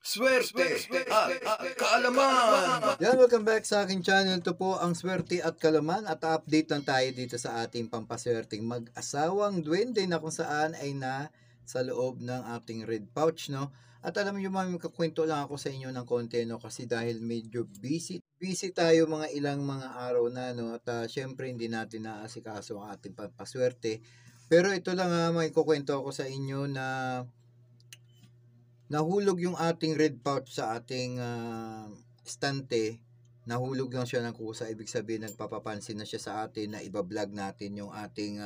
Swerte at kaalaman. Yan, welcome back sa aking channel. Ito po ang Swerte at Kalaman at update lang tayo dito sa ating pampaswerteng mag-asawang duwende na kung saan ay sa loob ng ating red pouch, no? At alam niyo, magkakwento lang ako sa inyo ng konti, no? Kasi dahil medyo busy tayo mga ilang mga araw na, no? At syempre hindi natin naasikaso ang ating pampaswerte. Pero ito lang, may kukwento ako sa inyo na nahulog yung ating red pouch sa ating stante. Nahulog lang siya ng kusa. Ibig sabihin, nagpapapansin na siya sa atin na iba-vlog natin yung ating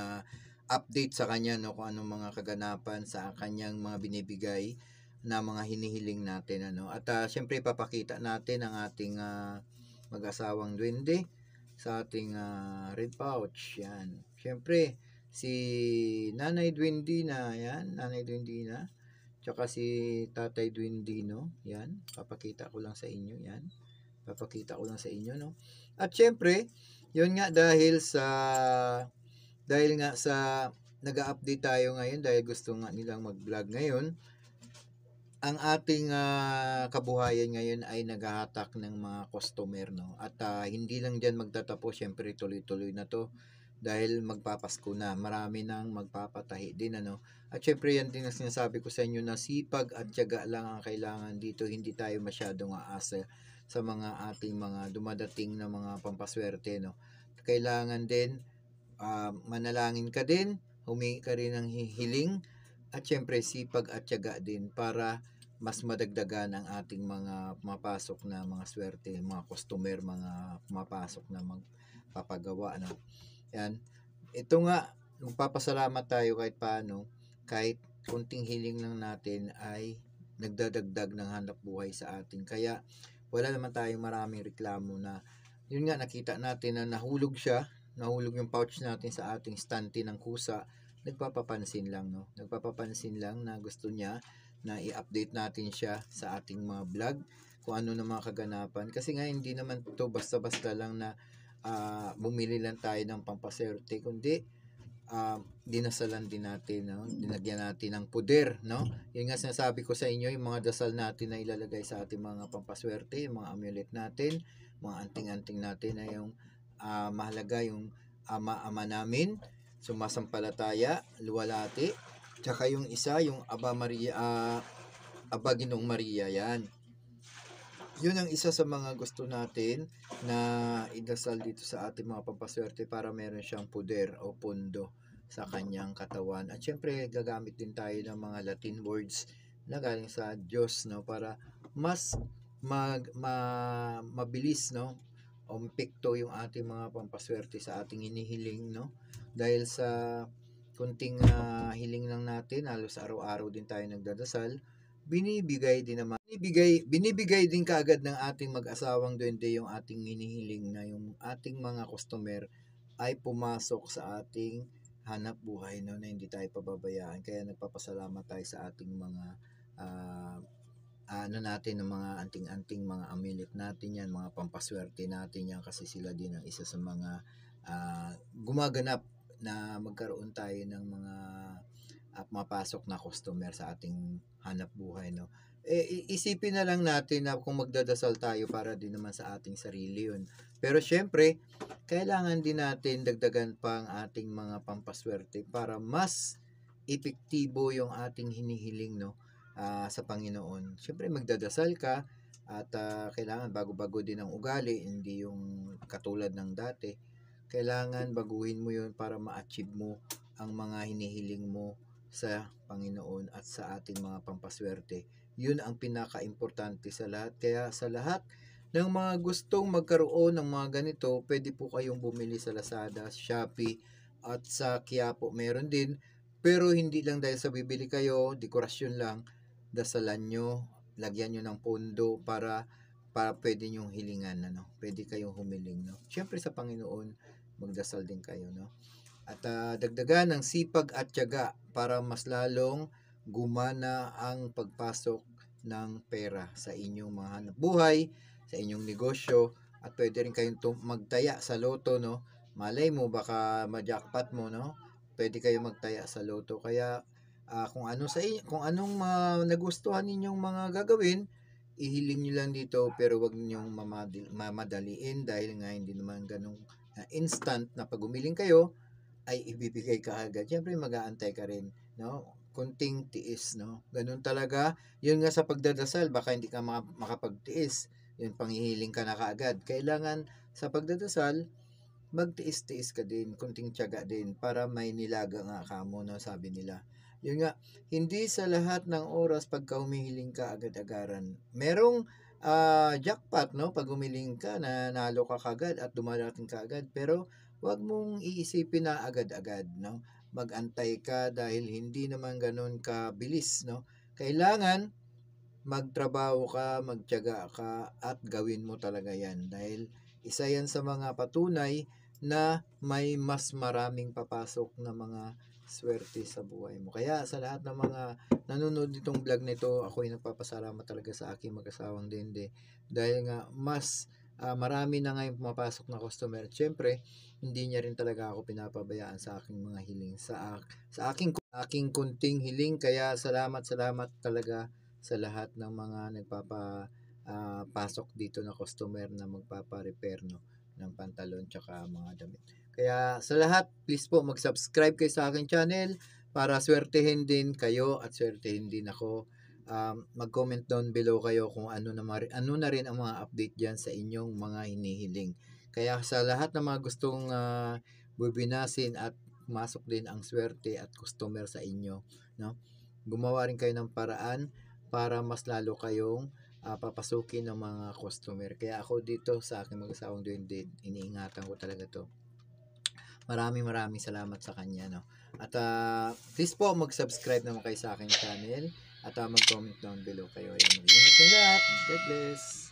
update sa kanya, no, kung anong mga kaganapan sa kanyang mga binibigay na mga hinihiling natin, ano. At syempre ipapakita natin ang ating mag-asawang duwende sa ating red pouch. Yan. Syempre si Nanay Duwendina, yan, Nanay Duwendina. Tsaka si Tatay Duindino, yan, papakita ko lang sa inyo, yan. Papakita ko lang sa inyo, no. At syempre, yun nga dahil nga sa nag-update tayo ngayon dahil gusto nga nilang mag-vlog ngayon, ang ating kabuhayan ngayon ay naghahatak ng mga customer, no. At hindi lang diyan magtatapos, syempre tuloy-tuloy na to dahil magpapasko na, marami nang magpapatahi din, ano. At syempre yan din ang sinasabi ko sa inyo na sipag at tiyaga lang ang kailangan dito, hindi tayo masyadong aasa sa mga ating mga dumadating na mga pampaswerte, no. Kailangan din manalangin ka din, humingi ka rin ng hiling, at syempre sipag at tiyaga din para mas madagdagan ang ating mga pumapasok na mga swerte, mga customer, mga pumapasok na magpapagawa, no. Yan. Ito nga, magpapasalamat tayo kahit paano, kahit kunting hiling lang natin ay nagdadagdag ng hanap buhay sa atin. Kaya wala naman tayong maraming reklamo na, yun nga, nakita natin na nahulog yung pouch natin sa ating stante ng kusa. Nagpapapansin lang, no? Nagpapapansin lang na gusto niya na i-update natin siya sa ating mga vlog, kung ano na mga kaganapan. Kasi nga, hindi naman to basta-basta lang na bumili lang tayo ng pampaswerte, kundi dinasalan din natin, no? Dinagyan natin ng puder, no? Yun nga sinasabi ko sa inyo, yung mga dasal natin na ilalagay sa ating mga pampaswerte, yung mga amulet natin, mga anting-anting natin na yung mahalaga, yung ama namin, sumasampalataya, luwalhati, tsaka yung isa, yung Aba Maria, Aba Ginoong Maria, yan. Yun ang isa sa mga gusto natin na idasal dito sa ating mga pampaswerte para meron siyang puder o pondo sa kanyang katawan. At syempre, gagamit din tayo ng mga Latin words na galing sa Diyos, no, para mas mabilis, no, umpikto yung ating mga pampaswerte sa ating hinihiling, no. Dahil sa kunting hiling lang natin, halos araw-araw din tayo nagdadasal, binibigay din kaagad ng ating mag-asawang duwende yung ating hinihiling na yung ating mga customer ay pumasok sa ating hanap buhay, no, na hindi tayo pababayaan. Kaya nagpapasalamat tayo sa ating mga natin, ng mga anting-anting, mga amulet natin yan, mga pampaswerte natin yan, kasi sila din ang isa sa mga gumaganap na magkaroon tayo ng mga mapasok na customer sa ating hanap buhay, no. Isipin na lang natin na kung magdadasal tayo para din naman sa ating sarili yun. Pero syempre, kailangan din natin dagdagan pa ang ating mga pampaswerte para mas epektibo yung ating hinihiling, no, sa Panginoon. Syempre, magdadasal ka at kailangan bago-bago din ang ugali, hindi yung katulad ng dati. Kailangan baguhin mo yun para ma-achieve mo ang mga hinihiling mo sa Panginoon at sa ating mga pampaswerte. Yun ang pinaka-importante sa lahat. Kaya sa lahat ng mga gustong magkaroon ng mga ganito, pwede po kayong bumili sa Lazada, Shopee, at sa Quiapo meron din. Pero hindi lang dahil sa bibili kayo, dekorasyon lang, dasalan nyo, lagyan nyo ng pondo para pwede nyong hilingan, ano? Pwede kayong humiling, no? Siyempre sa Panginoon, magdasal din kayo, no? At dagdagan ng sipag at tiyaga para mas lalong gumana ang pagpasok ng pera sa inyong mga hanap buhay, sa inyong negosyo, at pwede rin kayong magtaya sa loto, no. Malay mo, baka ma-jackpot mo, no. Pwede kayong magtaya sa loto. Kaya kung anong nagustuhan ninyong mga gagawin, ihiling nyo lang dito, pero wag ninyong mamadaliin dahil nga hindi naman ganun instant na pag umiling kayo ay ibibigay ka agad. Siyempre mag-aantay ka rin, no? Kunting tiis, no? Ganun talaga. Yun nga sa pagdadasal, baka hindi ka makapagtiis. Yun, panghihiling ka na kaagad. Kailangan sa pagdadasal, magtiis-tiis ka din, kunting tiyaga din para may nilaga nga ka mo, no? Sabi nila. Yun nga, hindi sa lahat ng oras pagka humihiling ka agad-agaran. Merong jackpot, no? Pag humiling ka, nanalo ka kagad at dumarating ka agad. Pero wag mong iisipin na agad-agad, no? Mag-antay ka dahil hindi naman ganun kabilis, no? Kailangan magtrabaho ka, magtiyaga ka at gawin mo talaga 'yan dahil isa 'yan sa mga patunay na may mas maraming papasok na mga swerte sa buhay mo. Kaya sa lahat ng mga nanonood nitong vlog nito, ako'y nagpapasalamat talaga sa aking mag-asawang Dende dahil nga mas marami na ngayon pumapasok na customer. Siyempre, hindi niya rin talaga ako pinapabayaan sa aking mga hiling, sa aking kunting hiling. Kaya salamat talaga sa lahat ng mga pasok dito na customer na magpapa-repair, no, ng pantalon tsaka mga damit. Kaya sa lahat, please po mag-subscribe kayo sa aking channel para swertehin din kayo at swertehin din ako. Mag-comment down below kayo kung ano na rin ang mga update diyan sa inyong mga hinihiling. Kaya sa lahat ng mga gustong bubinasin at masok din ang swerte at customer sa inyo, no? Gumawa rin kayo ng paraan para mas lalo kayong papasukin ng mga customer. Kaya ako dito sa aking mag-asawang Duwende, iniingatan ko talaga to. Maraming salamat sa kanya, no. At please po mag-subscribe naman kayo sa aking channel at mag-comment down below kayo. Ayan, mag-ingat ng lahat. God bless.